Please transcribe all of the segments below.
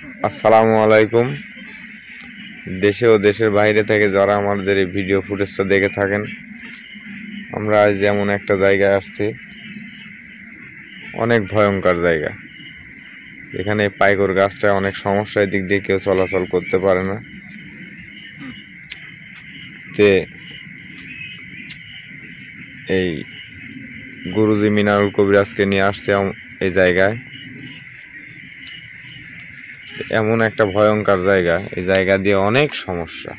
আসসালামু আলাইকুম। দেশে ও দেশের বাইরে থেকে যারা আমাদের এই ভিডিও ফুটেজটা দেখে থাকেন, আমরা আজ যেমন একটা জায়গায় আসছি, অনেক ভয়ঙ্কর জায়গা। এখানে পাইকর গাছটায় অনেক সমস্যার দিক দিয়ে কেউ চলাচল করতে পারে না। তে এই গুরুজি মিনারুল কবিরাজকে নিয়ে আসছে এই জায়গায়। এমন একটা ভয়ঙ্কর জায়গা, এই জায়গা দিয়ে অনেক সমস্যা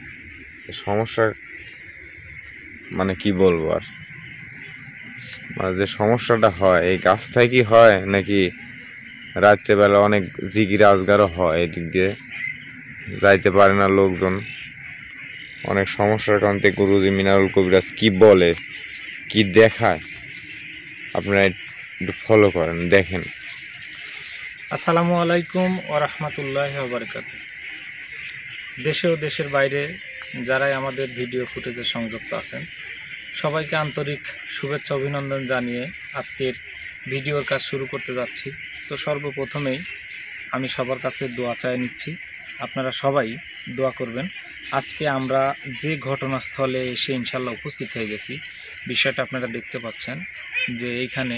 মানে কি বলবো আর, মানে যে সমস্যাটা হয় এই গাছ থেকে কি হয় নাকি রাত্রেবেলা অনেক জিগির আজগারও হয়, এদিক দিয়ে যাইতে পারে না লোকজন। অনেক সমস্যার কারণে গুরুজি মিনারুল কবিরাজ কি বলে, কি দেখায়, আপনারা একটু ফলো করেন, দেখেন। আসসালামু আলাইকুম ওয়া রাহমাতুল্লাহি ওয়া বারাকাতুহু। দেশে ও দেশের বাইরে যারাই আমাদের ভিডিও ফুটেজে সংযুক্ত আছেন, সবাইকে আন্তরিক শুভেচ্ছা অভিনন্দন জানিয়ে আজকের ভিডিওর কাজ শুরু করতে যাচ্ছি। তো সর্বপ্রথমেই আমি সবার কাছে দোয়া চাই নিচ্ছি, আপনারা সবাই দোয়া করবেন। আজকে আমরা যে ঘটনাস্থলে এসে ইনশাল্লাহ উপস্থিত হয়ে গেছি, বিষয়টা আপনারা দেখতে পাচ্ছেন যে এইখানে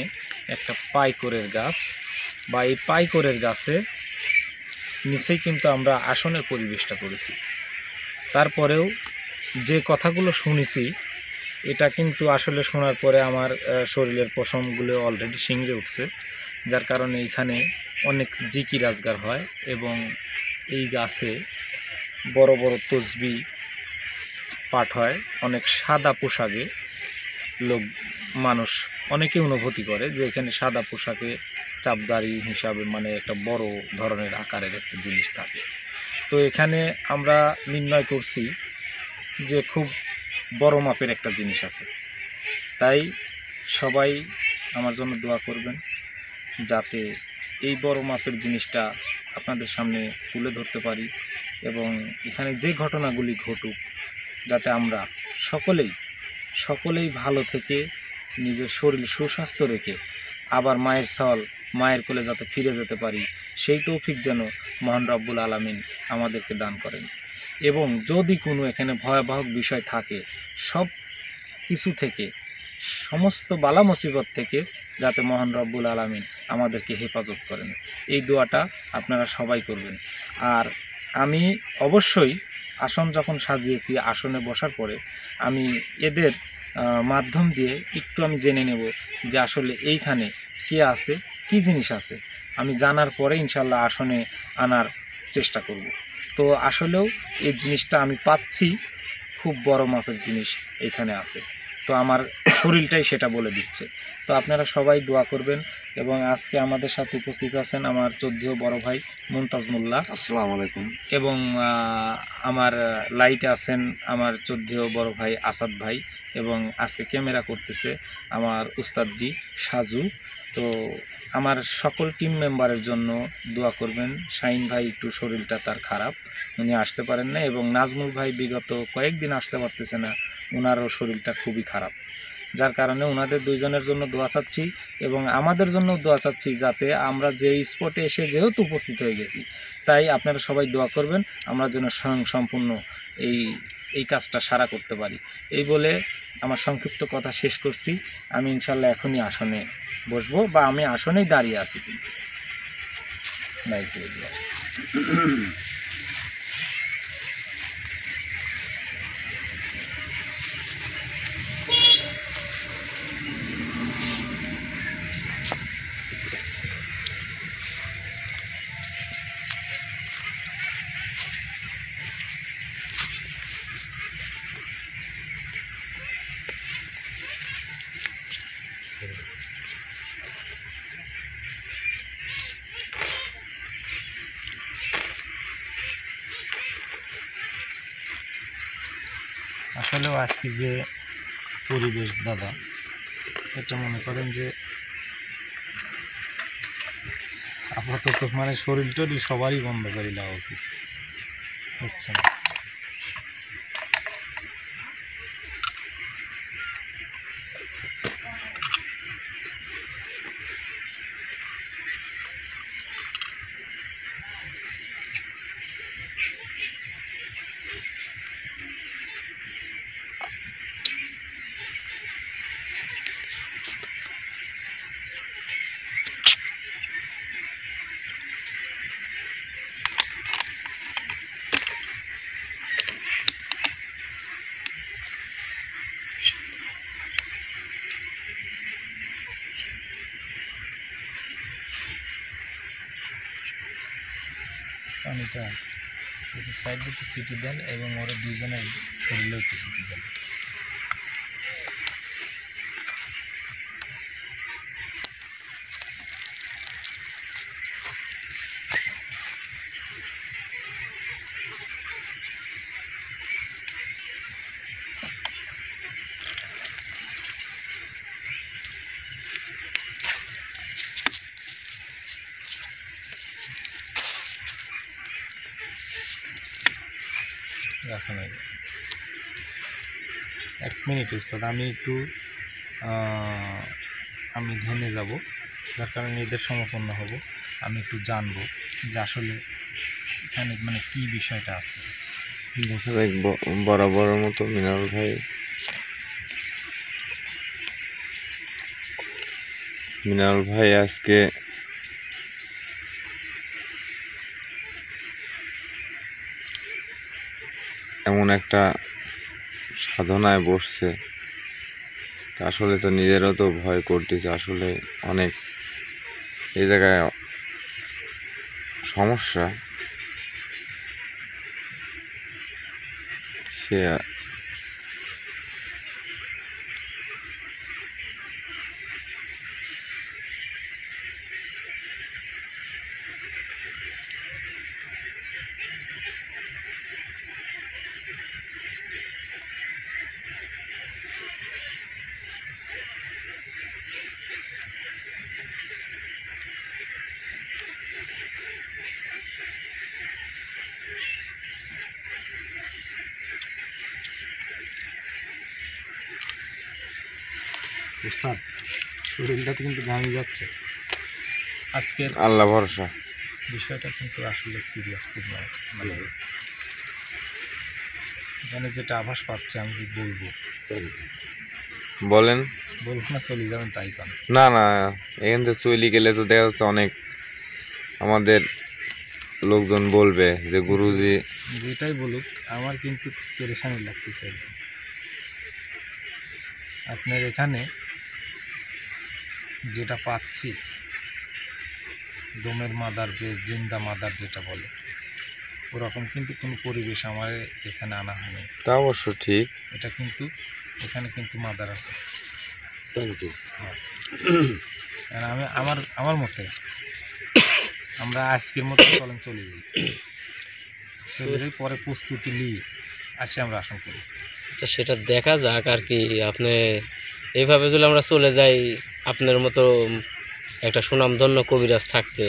একটা পাইকরের গাছ বা এই পাইকরের গাছে নিচেই কিন্তু আমরা আসনের পরিবেশটা করেছি। তারপরেও যে কথাগুলো শুনেছি, এটা কিন্তু আসলে শোনার পরে আমার শরীরের পশমগুলো অলরেডি শিংড়ে উঠছে, যার কারণে এইখানে অনেক জিকির আজগার হয় এবং এই গাছে বড় বড় তসবি পাঠ হয়। অনেক সাদা পোশাকে মানুষ অনেকে অনুভূতি করে যে এখানে সাদা পোশাকে চাপদারি হিসাবে মানে একটা বড় ধরনের আকারের একটা জিনিস থাকে। তো এখানে আমরা নির্ণয় করছি যে খুব বড় মাপের একটা জিনিস আছে। তাই সবাই আমার জন্য দোয়া করবেন যাতে এই বড় মাপের জিনিসটা আপনাদের সামনে তুলে ধরতে পারি এবং এখানে যে ঘটনাগুলি ঘটুক যাতে আমরা সকলেই ভালো থেকে নিজের শরীর সুস্বাস্থ্য রেখে আবার মায়ের কোলে যাতে ফিরে যেতে পারি, সেই তৌফিক যেন মহান রব্বুল আলামিন আমাদেরকে দান করেন। এবং যদি কোনো এখানে ভয়াবহ বিষয় থাকে, সব কিছু থেকে, সমস্ত বালা মুসিবত থেকে যাতে মহান রব্বুল আলামিন আমাদেরকে হেফাজত করেন, এই দোয়াটা আপনারা সবাই করবেন। আর আমি অবশ্যই আসন যখন সাজিয়েছি, আসনে বসার পরে আমি এদের মাধ্যম দিয়ে একটু আমি জেনে নেব যে আসলে এইখানে কে আছে, কি জিনিস আছে। আমি জানার পরে ইনশাল্লাহ আসনে আনার চেষ্টা করব। তো আসলেও এই জিনিসটা আমি পাচ্ছি, খুব বড় মাপের জিনিস এখানে আছে। তো আমার শরীরটাই সেটা বলে দিচ্ছে। তো আপনারা সবাই দোয়া করবেন। এবং আজকে আমাদের সাথে উপস্থিত আছেন আমার শ্রদ্ধেয় বড় ভাই মুমতাজ মোল্লা। আসসালামু আলাইকুম। এবং আমার লাইটে আছেন আমার শ্রদ্ধেয় বড় ভাই আসাদ ভাই, এবং আজকে ক্যামেরা করতেছে আমার উস্তাদজি সাজু। তো আমার সকল টিম মেম্বারের জন্য দোয়া করবেন। শাহিন ভাই একটু শরীরটা তার খারাপ, উনি আসতে পারেন না, এবং নাজমুল ভাই বিগত কয়েকদিন আসতে পারতেছে না, ওনারও শরীরটা খুবই খারাপ, যার কারণে ওনাদের দুইজনের জন্য দোয়া চাচ্ছি এবং আমাদের জন্য দোয়া চাচ্ছি যাতে আমরা যে স্পটে এসে যেহেতু উপস্থিত হয়ে গেছি, তাই আপনারা সবাই দোয়া করবেন আমরা যেন স্বয়ংসম্পূর্ণ এই কাজটা সারা করতে পারি। এই বলে আমার সংক্ষিপ্ত কথা শেষ করছি। আমি ইনশাল্লাহ এখনই আসনে বসবো, বা আমি আসনেই দাঁড়িয়ে আছি। কিন্তু দায়িত্ব এগিয়ে আসি। আসলেও আজকে যে পরিবেশ দাদা, এটা মনে করেন যে আপাতত মানে শরীর টরীর সবারই বন্ধ করে দেওয়া উচিত, বুঝছেন। কারণ এটা একটু সাইড একটু সিটি দেন এবং ওরা দুজনের শরীরেও একটু সিটি দেন। রাখুন 1 মিনিট উস্তাদ, আমি একটু আমি ধ্যানে যাব, যার কারণে এদের সমপন্ন হব। আমি একটু জানবো যে আসলে এখানে মানে কি বিষয়টা আছে। দেখা যাক বরাবরের মতো মিনারুল ভাই আজকে এমন একটা সাধনায় বসছে, আসলে তো নিজেরও তো ভয় করতেছে। আসলে অনেক এই জায়গায় সমস্যা, সে উস্তাদ শরীরটা তো কিন্তু ঘামে যাচ্ছে। আজকের আল্লাহ ভরসা বিষয়টা কিন্তু আসলে সিরিয়াস খুব নয়, মানে এখানে যেটা আভাস পাচ্ছে আমি কি বলবো, বলেন। বলবো না চলে যাবেন তাই কারণ না না, এখান থেকে চলে গেলে তো দেখা যাচ্ছে অনেক আমাদের লোকজন বলবে যে গুরুজি যেটাই বলুক আমার কিন্তু পেরেশানি লাগতেছে আর কি। আপনার এখানে যেটা পাচ্ছি দমের মাদার, যে জিন্দা মাদার যেটা বলে, ওরকম কিন্তু কোনো পরিবেশ আমার এখানে আনা হয়নি। তা অবশ্য ঠিক। এটা কিন্তু এখানে কিন্তু মাদার আছে। আর আমি আমার মতে আমরা আজকের মতো চলেন চলে যাই, চলে পরে প্রস্তুতি নিয়ে আসি আমরা আসন করি। তো সেটা দেখা যাক আর কি। আপনি এইভাবে যদি আমরা চলে যাই, আপনার মতো একটা সুনামধন্য কবিরাজ থাকতে,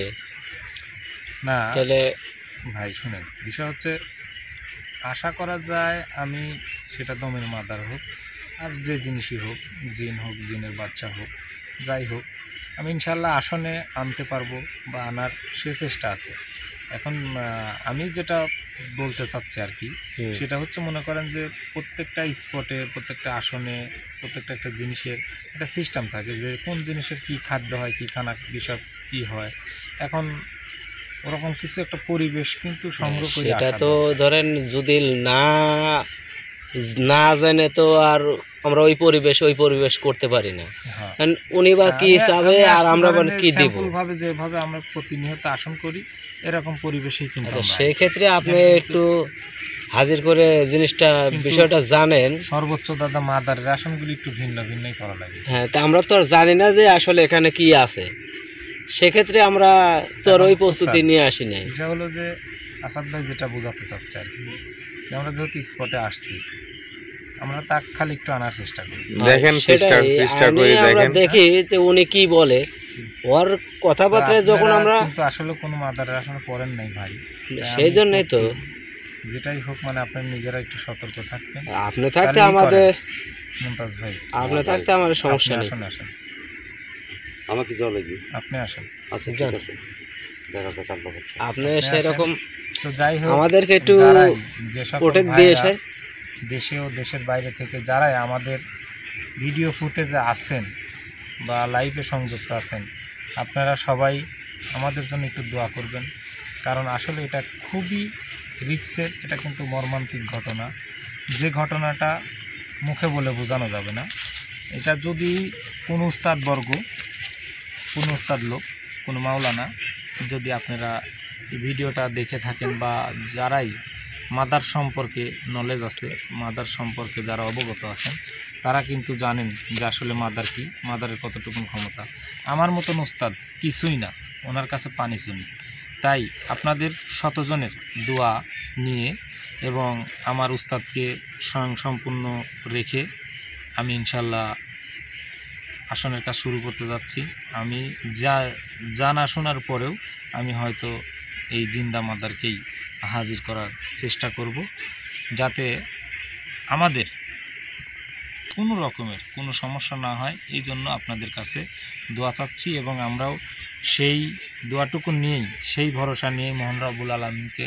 না তাহলে ভাই শুনেন, বিষয় হচ্ছে আশা করা যায় আমি সেটা দমের মাদার হোক আর যে জিনিসই হোক, জিন হোক, জিনের বাচ্চা হোক, যাই হোক, আমি ইনশাল্লাহ আসনে আনতে পারবো বা আনার সে চেষ্টা আছে। এখন আমি যেটা বলতে চাচ্ছি আর কি, সেটা হচ্ছে মনে করেন যে প্রত্যেকটা স্পটে, প্রত্যেকটা আসনে, প্রত্যেকটা একটা জিনিসের একটা সিস্টেম থাকে যে কোন জিনিসের কি খাদ্য হয়, কি খানা বিষয় কি হয়। এখন ওরকম কিছু একটা পরিবেশ কিন্তু সংগ্রহ করে সেটা আসা তো দরকার। ধরেন যদি না না জানে তো আর আমরা ওই পরিবেশ করতে পারি না। হ্যাঁ, কারণ উনি বা কি চাবে আর আমরা বা কি দিব। ভাবে যেভাবে আমরা প্রতিনিয়ত আসন করি এরকম পরিবেশেই কিন্তু আচ্ছা, আমরা সেই আছি। ক্ষেত্রে আপনি কিন্তু একটু হাজির করে জিনিসটা কিন্তু বিষয়টা জানেন। সর্বোচ্চ দাদা মাদারের আসনগুলি একটু ভিন্ন ভিন্নই করা লাগে। হ্যাঁ, তা আমরা তো আর জানি না যে আসলে এখানে কি আছে, সেক্ষেত্রে আমরা তো আর ওই প্রস্তুতি নিয়ে আসি নাই। বিষয় হলো যে আসাদ ভাই যেটা বোঝাতে চাচ্ছে আর কি, যে আমরা যেহেতু স্পটে আসছি আমরা তা খালি একটু আনার চেষ্টা করি। দেখেন, চেষ্টা করে আমরা দেখেন। দেখি যে উনি কি বলে, ওর কথাবার্তায় যখন আমরা কিন্তু আসলে কোনো মাদারের আসনে পড়েন নাই ভাই, সেই জন্যই তো যেটাই হোক মানে আপনার নিজেরা একটু সতর্ক থাকবেন। আপনি থাকতে তাহলেই আমাদের মুমতাজ ভাই, আপনি থাকতে আমাদের সমস্যা নেই। আসেন আসেন, আমাকে যাওয়া লাগবে। আপনি আসেন। আচ্ছা ঠিক আছে, দেখা যাক আল্লাহ ভরসা। আপনি সেরকম তো যাই হোক, আমাদেরকে একটু যারাই যে সকল প্রোটেক্ট ভাইরা দিয়েছে। দেশে ও দেশের বাইরে থেকে যারাই আমাদের ভিডিও ফুটেজে আছেন বা লাইভে সংযুক্ত আছেন, আপনারা সবাই আমাদের জন্য একটু দোয়া করবেন। কারণ আসলে এটা খুবই রিস্কের, এটা কিন্তু মর্মান্তিক ঘটনা, যে ঘটনাটা মুখে বলে বোঝানো যাবে না। এটা যদি কোনো উস্তাদবর্গ, কোনো উস্তাদ লোক, কোনো মাওলানা যদি আপনারা এই ভিডিওটা দেখে থাকেন বা যারাই মাদার সম্পর্কে নলেজ আছে, মাদার সম্পর্কে যারা অবগত আছেন, তারা কিন্তু জানেন যে আসলে মাদার কি, মাদারের কতটুকুন ক্ষমতা। আমার মতন ওস্তাদ কিছুই না, ওনার কাছে পানি শুনি। তাই আপনাদের শতজনের দোয়া নিয়ে এবং আমার উস্তাদকে স্বয়ংসম্পূর্ণ রেখে আমি ইনশাল্লাহ আসনের কাজ শুরু করতে যাচ্ছি। আমি জানা শোনার পরেও আমি হয়তো এই জিন্দা মাদারকেই হাজির করার চেষ্টা করব, যাতে আমাদের কোনো রকমের কোনো সমস্যা না হয়। এই জন্য আপনাদের কাছে দোয়া চাচ্ছি এবং আমরাও সেই দোয়াটুকু নিয়েই, সেই ভরসা নিয়েই মহান রব্বুল আলামিনকে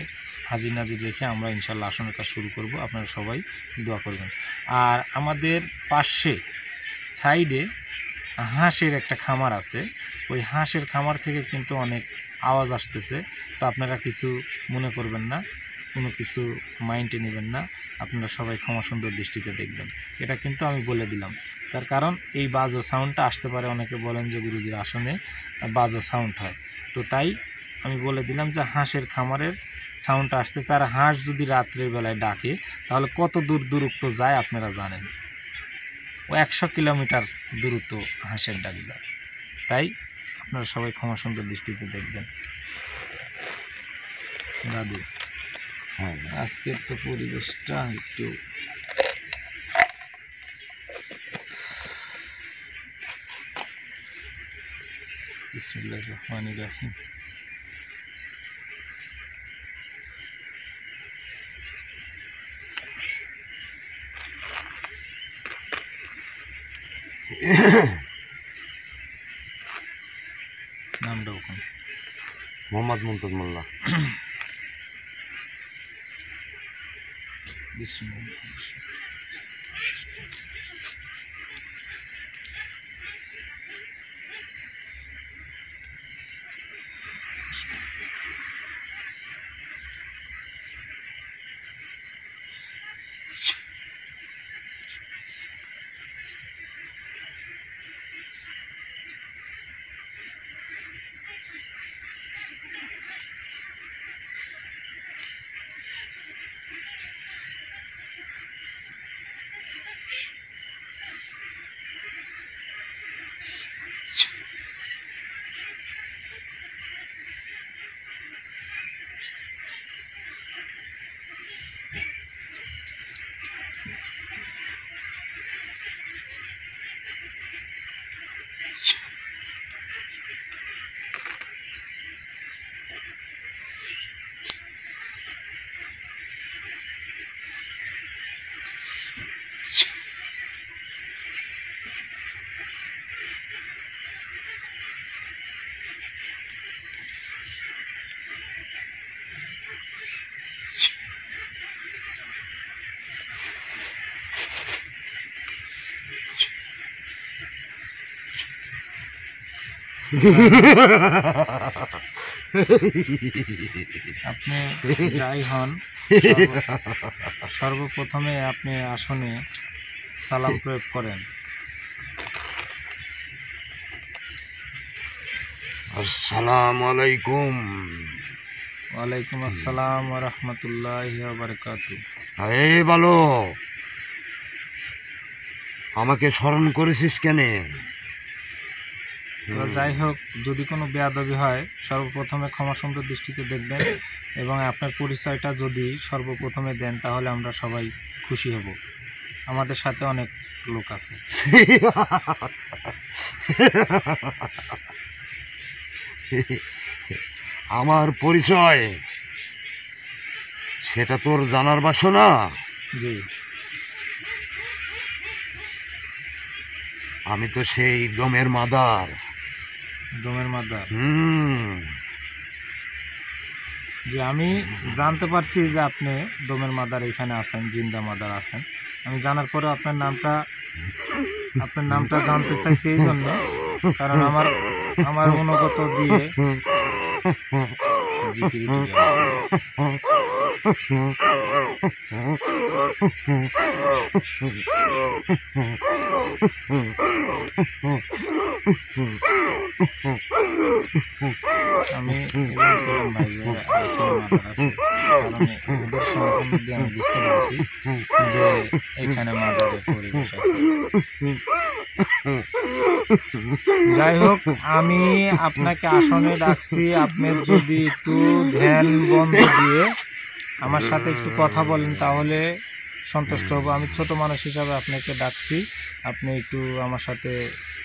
হাজির নাজির রেখে আমরা ইনশাল্লাহ আসনের কাজ শুরু করব। আপনারা সবাই দোয়া করবেন। আর আমাদের পাশে সাইডে হাঁসের একটা খামার আছে, ওই হাঁসের খামার থেকে কিন্তু অনেক আওয়াজ আসতেছে। তো আপনারা কিছু মনে করবেন না, কোনো কিছু মাইন্ডে নেবেন না, আপনারা সবাই ক্ষমা সুন্দর দৃষ্টিতে দেখবেন। এটা কিন্তু আমি বলে দিলাম, তার কারণ এই বাজো সাউন্ডটা আসতে পারে। অনেকে বলেন যে গুরুজির আসনে বাজো সাউন্ড হয়, তো তাই আমি বলে দিলাম যে হাঁসের খামারের সাউন্ডটা আসতেছে। আর হাঁস যদি রাত্রের বেলায় ডাকে তাহলে কত দূরত্ব যায় আপনারা জানেন, ও 100 কিলোমিটার দূরত্ব হাঁসের ডাক যায়। তাই আপনারা সবাই ক্ষমা সুন্দর দৃষ্টিতে দেখবেন। দাদু, হ্যাঁ, আজকের তো পরিবেশটা একটু বিসমিল্লাহির রহমানির রহিম। নামটা ওখান মোহাম্মদ মুমতাজ মোল্লা। বিসমিল্লাহ। আপনি যাই হন, সর্বপ্রথমে আপনি আসনে সালাম প্রয়োগ করেন। আসসালামু আলাইকুম। ওয়ালাইকুম আসসালাম ওয়া রাহমাতুল্লাহি ওয়া বারাকাতুহু। এই ভালো, আমাকে স্মরণ করেছিস কেন? তো যাই হোক, যদি কোনো বেয়াদবি হয় সর্বপ্রথমে ক্ষমা সুন্দর দৃষ্টিতে দেখবেন এবং আপনার পরিচয়টা যদি সর্বপ্রথমে দেন তাহলে আমরা সবাই খুশি হব। আমাদের সাথে অনেক লোক আছে। আমার পরিচয় সেটা তোর জানার বাসনা। জি, আমি তো সেই দমের মাদার। দমের মাদার। হুম, যে আমি জানতে পারছি যে আপনি দমের মাদার এখানে আছেন, জিন্দা মাদার আছেন। আমি জানার পরে আপনার নামটা জানতে চাইছি এই জন্য, কারণ আমার অনুগত দিয়ে জিকির উঠে যাবে। আমি বললাম ভাই যে আসলে মাদার আছে, কারণ ওদের সম্পূর্ণ দিয়ে আমি বুঝতে পারছি যে এখানে মাদারের পরিবেশ আছে। যাই হোক, আমি আপনাকে আসনে ডাকছি, আপনি যদি একটু ধ্যান বন্ধ দিয়ে আমার সাথে একটু কথা বলেন তাহলে সন্তুষ্ট হব। আমি ছোট মানুষ হিসাবে আপনাকে ডাকছি, আপনি একটু আমার সাথে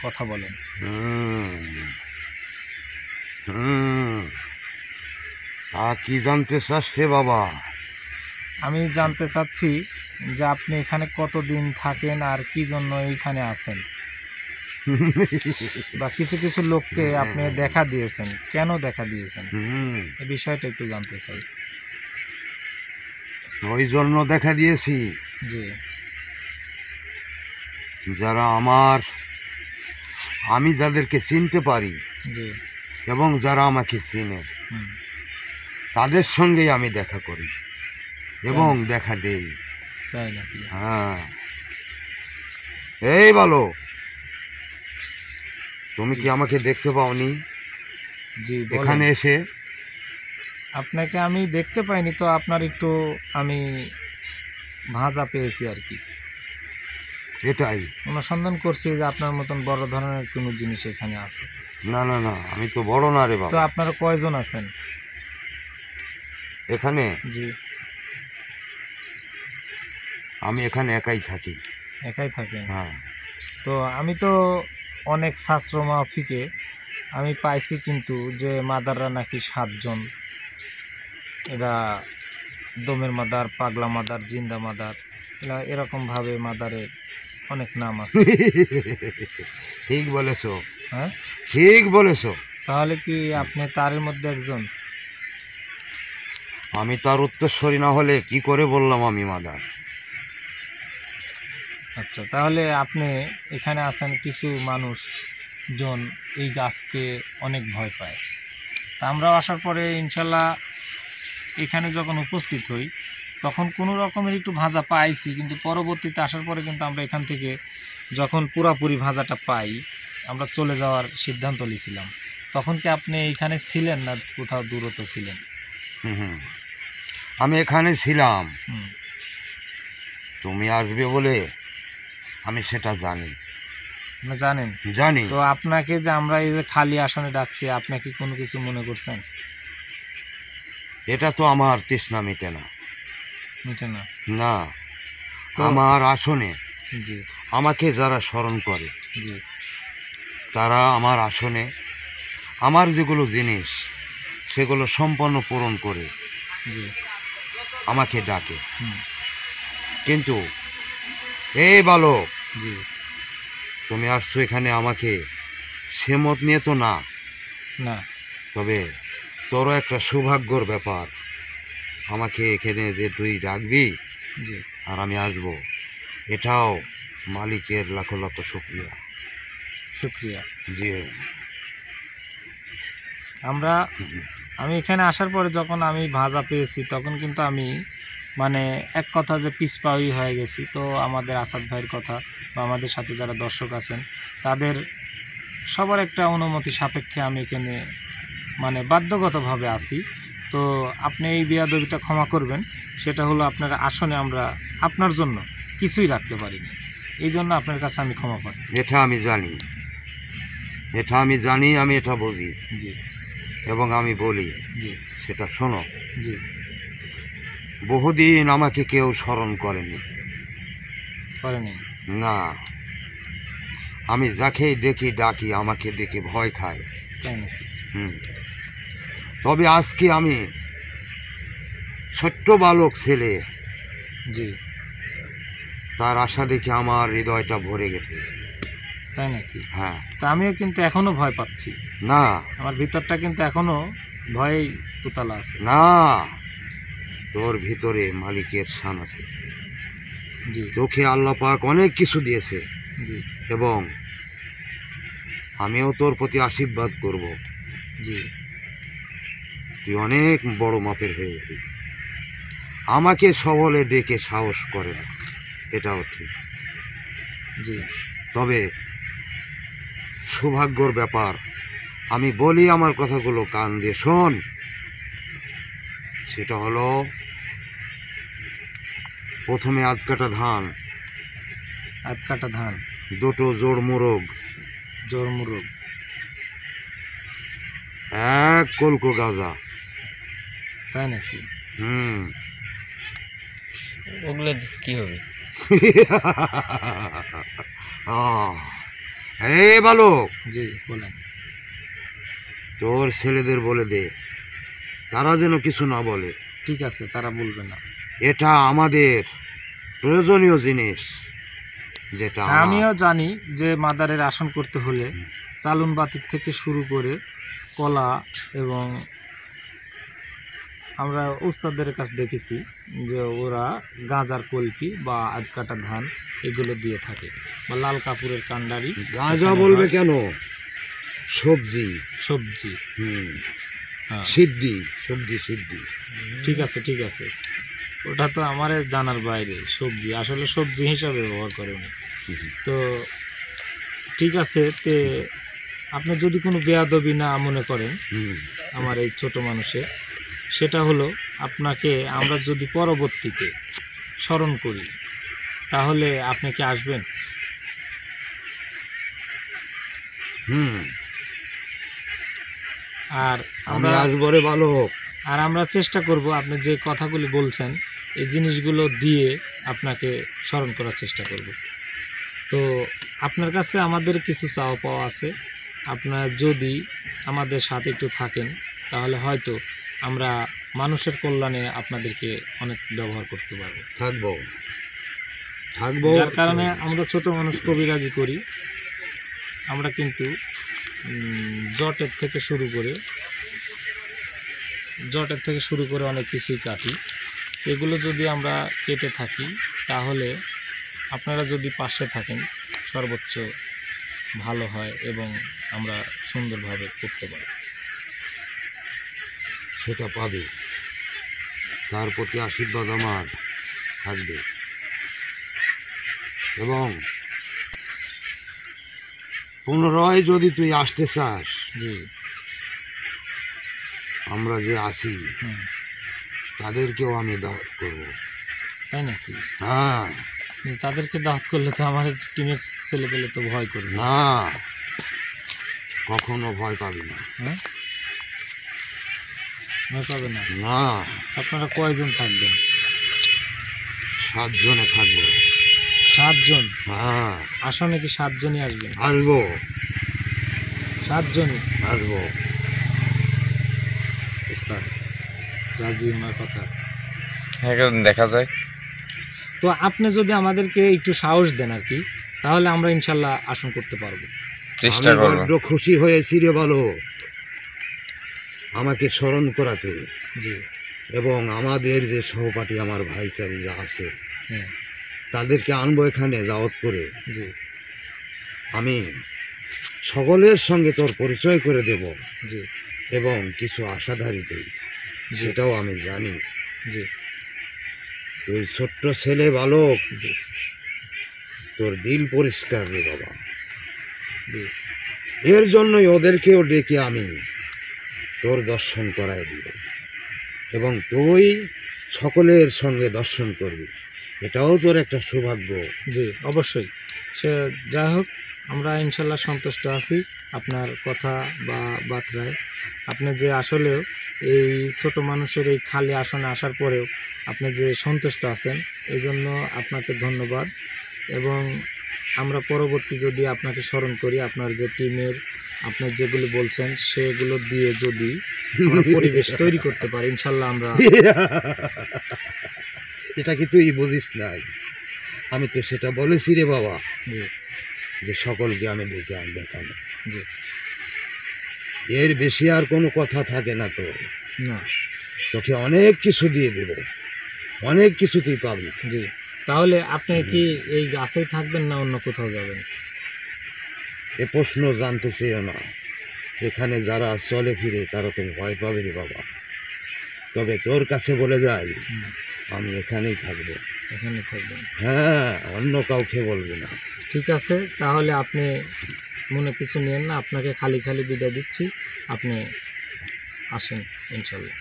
কথা বলেন। তা কি জানতে চাস রে বাবা? আমি জানতে চাচ্ছি যে আপনি এখানে কতদিন থাকেন আর কি জন্য এইখানে আছেন, বা কিছু কিছু লোককে আপনি দেখা দিয়েছেন, কেন দেখা দিয়েছেন এই বিষয়টা একটু জানতে চাই। ওই জন্য দেখা দিয়েছি, জি যারা আমি যাদেরকে চিনতে পারি জি এবং যারা আমাকে চিনে হুম, তাদের সঙ্গেই আমি দেখা করি এবং দেখা দেই। তাই নাকি? হ্যাঁ, এই বলো, তুমি কি আমাকে দেখতে পাওনি জি বলেন। এখানে এসে? আপনাকে আমি দেখতে পাইনি, তো আপনার একটু আমি ভাঁজা পেয়েছি আর কি, এটাই। অনুসন্ধান করছি যে আপনার মতন বড় ধরনের কোনো জিনিস এখানে আছে। না না না, আমি তো বড় না রে তো বাবা। আপনারা কয়জন আছেন এখানে জি? আমি এখানে একাই থাকি। একাই থাকেন? হ্যাঁ, তো আমি তো অনেক শাস্ত্র মাফিকে আমি পাইছি কিন্তু যে মাদাররা নাকি 7 জন, এরা দমের মাদার, পাগলা মাদার, জিন্দা মাদার, এরা এরকমভাবে মাদারের অনেক নাম আছে। ঠিক বলেছো, হ্যাঁ, ঠিক বলেছো। তাহলে কি আপনি তারের মধ্যে একজন? আমি তার উত্তরস্বরী না হলে কি করে বললাম আমি মাদার? আচ্ছা, তাহলে আপনি এখানে আছেন, কিছু মানুষজন এই গাছকে অনেক ভয় পায়। তা আমরাও আসার পরে ইনশাল্লাহ এখানে যখন উপস্থিত হই তখন কোনো রকমের একটু ভাজা পাইছি, কিন্তু পরবর্তীতে আসার পরে কিন্তু আমরা এখান থেকে যখন পুরাপুরি ভাজাটা পাই আমরা চলে যাওয়ার সিদ্ধান্ত নিয়েছিলাম। তখন কি আপনি এইখানে ছিলেন না কোথাও দূরত্ব ছিলেন? হুম, আমি এখানে ছিলাম। হুম, তুমি আসবে বলে আমি সেটা জানি। আপনি জানেন? জানি। তো আপনাকে যে আমরা এই যে খালি আসনে ডাকছি, আপনি কি কোনো কিছু মনে করছেন? এটা তো আমার তৃষ্ণা মিটে না। মিটে না? না, তো আমার আসনে জি আমাকে যারা স্মরণ করে জি তারা আমার আসনে আমার যেগুলো জিনিস সেগুলো সম্পন্ন পূরণ করে জি আমাকে ডাকে। হুম, কিন্তু এই বালক, জি তুমি আসছো এখানে আমাকে সে মত নিয়ে তো না, না, তবে তোরও একটা সৌভাগ্যর ব্যাপার। আমাকে এখানে যে তুই ডাকবি জি আর আমি আসবো, এটাও মালিকের লাখো লাখো শুকরিয়া। শুক্রিয়া। জি, আমি এখানে আসার পরে যখন আমি ভাজা পেয়েছি তখন কিন্তু আমি মানে এক কথা যে পিছপাই হয়ে গেছি। তো আমাদের আসাদ ভাইয়ের কথা বা আমাদের সাথে যারা দর্শক আছেন তাদের সবার একটা অনুমতি সাপেক্ষে আমি এখানে মানে বাধ্যগতভাবে আসি। তো আপনি এই বেয়াদবিটা ক্ষমা করবেন, সেটা হলো আপনার আসনে আমরা আপনার জন্য কিছুই রাখতে পারিনি, এই জন্য আপনার কাছে আমি ক্ষমা পাই। এটা আমি জানি, এটা আমি জানি, আমি এটা বুঝি জি এবং আমি বলি জি সেটা শোনো। জি বহুদিন আমাকে কেউ স্মরণ করেনি। করেনি? না, আমি যাকেই দেখি ডাকি আমাকে দেখে ভয় খায়। তাই নাকি? হুম, তবে আজকে আমি ছোট্ট বালক ছেলে, জি তার আশা দেখে আমার হৃদয়টা ভরে গেছে। তাই নাকি? হ্যাঁ, তা আমিও কিন্তু এখনো ভয় পাচ্ছি, না আমার ভিতরটা কিন্তু এখনো ভয়েই উতলা আছে। না, তোর ভিতরে মালিকের শান আছে। জি চোখে আল্লাহ পাক অনেক কিছু দিয়েছে জি এবং আমিও তোর প্রতি আশীর্বাদ করব, জি তুই অনেক বড় মাপের হয়ে যাবি। আমাকে সবলে ডেকে সাহস করে না, এটাও ঠিক। জি তবে সৌভাগ্যর ব্যাপার। আমি বলি আমার কথাগুলো কান দিয়ে শোন। সেটা হলো প্রথমে আধ কাটা ধান, আধ কাটা ধান, দুটো জোড় মোরগ, জোর মুরগ, এক কলকো গাঁজা। তাই নাকি? ওগুলো কি হবে? এই বালক, জি বলেন। তোর ছেলেদের বলে দে, তারা যেন কিছু না বলে। ঠিক আছে, তারা বলবে না। এটা আমাদের প্রয়োজনীয় জিনিস, যেটা আমিও জানি যে মাদারের আসন করতে হলে চালুন বাতিক থেকে শুরু করে কলা, এবং আমরা উস্তাদের কাছে দেখেছি যে ওরা গাঁজার কলকি বা আধ কাটা ধান এগুলো দিয়ে থাকে, বা লাল কাপড়ের কান্ডারি। গাঁজা বলবে কেন? সবজি, সবজি। হ্যাঁ, সিদ্ধি, সবজি সিদ্ধি। ঠিক আছে ঠিক আছে, ওটা তো আমার জানার বাইরে। সবজি আসলে সবজি হিসাবে ব্যবহার করে উনি। তো ঠিক আছে, তে আপনি যদি কোনো বেয়াদবি না মনে করেন আমার এই ছোট মানুষে, সেটা হলো আপনাকে আমরা যদি পরবর্তীতে স্মরণ করি তাহলে আপনি কি আসবেন? আর আমি আমরা আসবো রে বালক। আমরা চেষ্টা করব আপনি যে কথাগুলি বলছেন এই জিনিসগুলো দিয়ে আপনাকে স্মরণ করার চেষ্টা করব। তো আপনার কাছে আমাদের কিছু চাওয়া পাওয়া আছে। আপনার যদি আমাদের সাথে একটু থাকেন তাহলে হয়তো আমরা মানুষের কল্যাণে আপনাদেরকে অনেক ব্যবহার করতে পারবো। থাকবো থাকবো। যার কারণে আমরা ছোট মানুষ কবিরাজি করি। আমরা কিন্তু জটের থেকে শুরু করে অনেক কিছুই কাটি। এগুলো যদি আমরা কেটে থাকি তাহলে আপনারা যদি পাশে থাকেন সর্বোচ্চ ভালো হয় এবং আমরা সুন্দরভাবে করতে পারি। সেটা পাবে, তার প্রতি আশীর্বাদ আমার থাকবে। এবং পুনরায় যদি তুই আসতে চাস, জি, আমরা যে আছি হুম, তাদেরকেও আমি দাওয়াত করব। তাই নাকি? হ্যাঁ। কিন্তু তাদেরকে দাওয়াত করলে তো আমার টিমের ছেলেপেলে তো ভয় করবে। না, কখনো ভয় পাবি না। হ্যাঁ, ভয় পাবে না? না, আপনারা কয়জন থাকবেন? 7 জনে থাকবো। 7 জন? হ্যাঁ, আসনে কি 7 জনই আসবেন? আসবো 7 জনই? আসবো। উস্তাদ রাজি আমার কথা। হ্যাঁ, দেখা যায়। তো আপনি যদি আমাদেরকে একটু সাহস দেন আর কি, তাহলে আমরা ইনশাল্লাহ আসন করতে পারবো। চেষ্টা আমি করবো। বড্ড খুশি হয়েছি রে বলো আমাকে স্মরণ করাতে। জি, এবং আমাদের যে সহপাঠী আমার ভাইচারি যা আছে হ্যাঁ, তাদেরকে আনবো এখানে দাওয়াত করে। জি, আমি সকলের সঙ্গে তোর পরিচয় করে দেব জি, এবং কিছু আশাধারী দেই, জি, সেটাও আমি জানি। জি, তুই ছোট্ট ছেলে বালক, জি, তোর দিল পরিষ্কার রে বাবা। জি, এর জন্যই ওদেরকেও ডেকে আমি তোর দর্শন করায় দিব এবং তুই সকলের সঙ্গে দর্শন করবি। এটাও তোর একটা সৌভাগ্য। জি, অবশ্যই। সে যাই হোক, আমরা ইনশাল্লাহ সন্তুষ্ট আছি আপনার কথা বা বার্তায়। আপনি যে আসলেও এই ছোট মানুষের এই খালি আসনে আসার পরেও আপনি যে সন্তুষ্ট আছেন, এই জন্য আপনাকে ধন্যবাদ। এবং আমরা পরবর্তী যদি আপনাকে স্মরণ করি, আপনার যে টিমের আপনার যেগুলো বলছেন সেগুলো দিয়ে যদি আমরা পরিবেশ তৈরি করতে পারি, ইনশাল্লাহ আমরা। এটা কি তুই বুঝিস নাই? আমি তো সেটা বলেছি রে বাবা, জি, যে সকলকে আমি ডেকে আনবো এখানে। জি, এর বেশি আর কোনো কথা থাকে না তো। না, তোকে অনেক কিছু দিয়ে দেব, অনেক কিছু তুই পাবি। জি। তাহলে আপনি কি এই গাছেই থাকবেন না অন্য কোথাও যাবেন? এ প্রশ্ন জানতে চেয়েও না। এখানে যারা চলে ফিরে তারা তো ভয় পাবে রে বাবা। তবে তোর কাছে বলে যাই, হুম, আমি এখানেই থাকবো। এখানে থাকবেন? হ্যাঁ, অন্য কাউকে বলবি না। ঠিক আছে, তাহলে আপনি মনে কিছু নিয়েন না, আপনাকে খালি খালি বিদায় দিচ্ছি, আপনি আসেন ইনশাল্লাহ।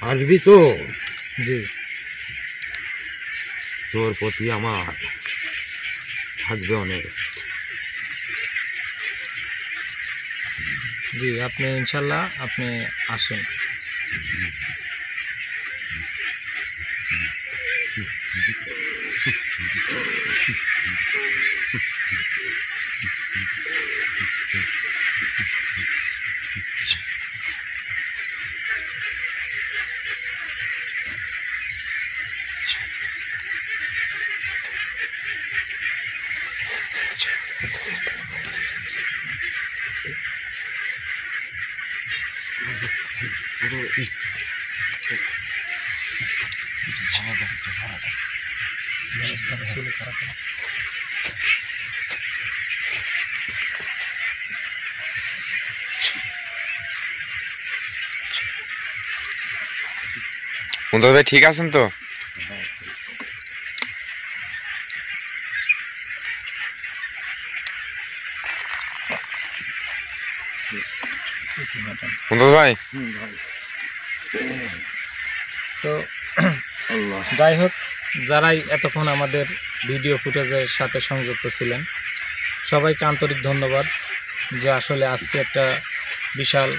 আসবি তো? জি তোর প্রতি আমার থাকবে অনেক। জি, আপনি ইনশাল্লাহ আপনি আসেন। মুমতাজ ভাই ঠিক আছেন তো? মুমতাজ ভাই, তো যাই হোক, যারাই এতক্ষণ আমাদের ভিডিও ফুটেজের সাথে সংযুক্ত ছিলেন সবাইকে আন্তরিক ধন্যবাদ। যে আসলে আজকে একটা বিশাল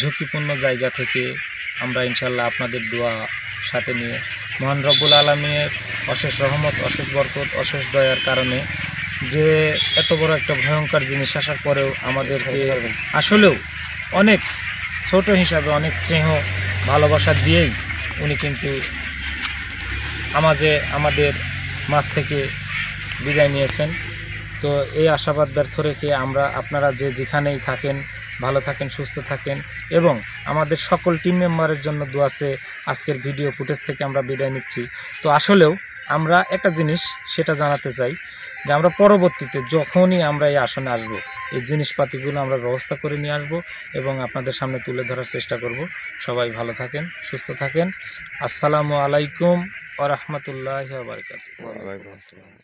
ঝুঁকিপূর্ণ জায়গা থেকে আমরা ইনশাল্লাহ আপনাদের দোয়া সাথে নিয়ে মহান রব্বুল আলামিনের অশেষ রহমত, অশেষ বরকত, অশেষ দয়ার কারণে যে এত বড় একটা ভয়ঙ্কর জিনিস আসার পরেও আমাদেরকে আসলেও অনেক ছোট হিসাবে অনেক স্নেহ ভালোবাসা দিয়েই উনি কিন্তু আমাদের মাঝ থেকে বিদায় নিয়েছেন। তো এই আশাবাদ ব্যর্থ রেখে আমরা আপনারা যে যেখানেই থাকেন ভালো থাকেন, সুস্থ থাকেন এবং আমাদের সকল টিম মেম্বারের জন্য দোয়া চেয়ে আজকের ভিডিও ফুটেজ থেকে আমরা বিদায় নিচ্ছি। তো আসলেও আমরা একটা জিনিস সেটা জানাতে চাই যে আমরা পরবর্তীতে যখনই আমরা এই আসনে আসব এই জিনিসপাতিগুলো আমরা ব্যবস্থা করে নিয়ে আসব এবং আপনাদের সামনে তুলে ধরার চেষ্টা করব। সবাই ভালো থাকেন, সুস্থ থাকেন। আসসালামু আলাইকুম ওয়া রাহমাতুল্লাহি ওয়া বারাকাতুহু। ওয়ালাইকুম আসসালাম।